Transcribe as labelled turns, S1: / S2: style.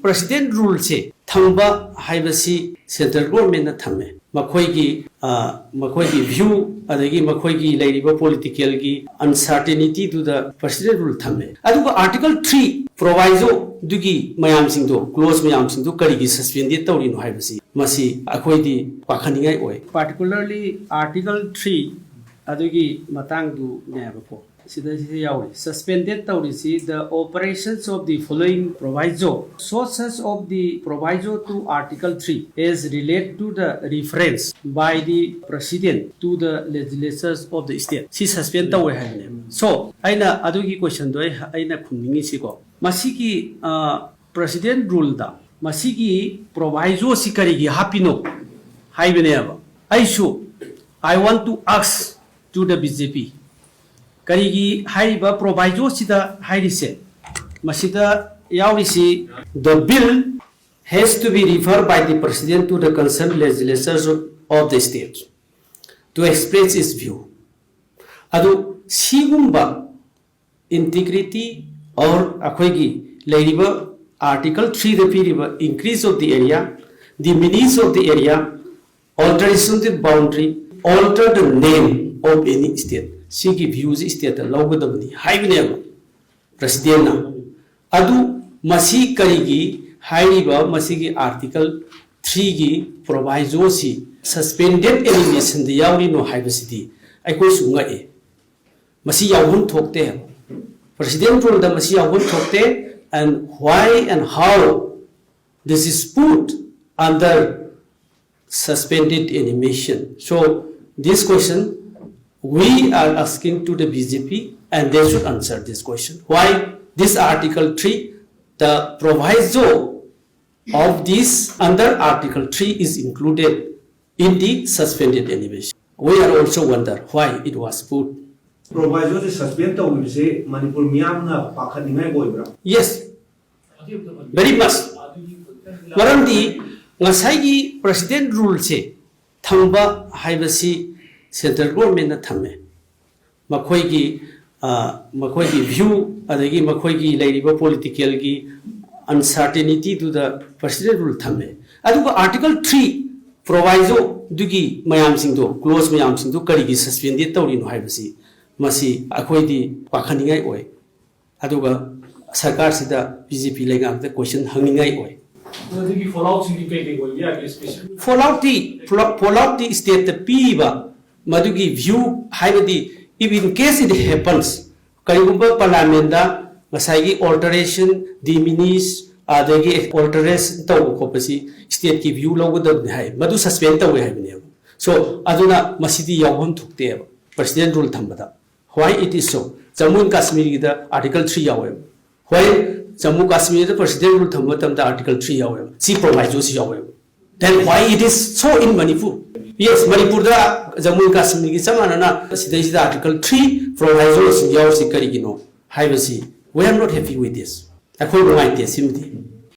S1: President rule se thamba haibasi central government na thamme makhoi view adagi makhoi lairiba political gi uncertainty to the president rule thamme aduga article 3 proviso dugi mayam sing do close mayam sing do kari gi suspended tawri no haibasi masi akhoi di pakhaningai oi particularly article 3 adugi matang du ne ba Yaori suspended the operations of the following proviso. Sources of the proviso to Article 3 is related to the reference by the President to the legislatures of the state. She suspended the So, aina adugi question do aina khumningi siko. Masiki President rule da masiki proviso sikarigi hapino haibene I want to ask to the BJP. Karigi haiba proviso sida hairise masida yaurisi the bill has to be referred by the president to the concerned legislatures of the state to express its view adu sigumba integrity or akoigi leiriba article 3 the period increase of the area diminution of the area alteration of the boundary alter the name of any state Sigi views state logadabni haibne president na adu masi karigi haiba masigi article 3 gi proviso si suspended elimination the yauri no haibasidi aiko sunga e masi yawun thokte president rule da masi yawun thokte and why and how this is put under suspended animation. So this question we are asking to the BJP and they should answer this question. Why this Article 3, the proviso of this under Article 3 is included in the suspended animation. We are also wonder why it was put.
S2: Proviso is suspended with Manipur Myanmar Pakhaningai Boybra.
S1: Yes, very much. Marandi Nasagi President rule say Thamba Haibasi Central government na thamme makhoi view adagi makhoi lairiba political gi uncertainty to the president rule thamme aduga article 3 proviso dugi mayam sing do close mayam sing do kari gi suspended tawri no haibasi masi akhoi di pakhaningai oi aduga sarkar sida BJP lenga the question hangingai oi fallout the state the piba Madugi view haibadi if in case it happens Karigumba Parliament da Masagi alteration diminish adagi alteration taw kopasi state ki view logo da hai madu suspend taw hai bine so aduna masidi yawham thukte president rule thambada why it is so Jammu and Kashmir da article 3 yawe why Jammu Kashmir da president rule thambada da article 3 yawe si proviso si yawe then why it is so in Manipur. Yes, Manipur da Jammu and Kashmir ki samana sidai article 3 proviso Yaori Karigino. We are not happy with this. I call my simti.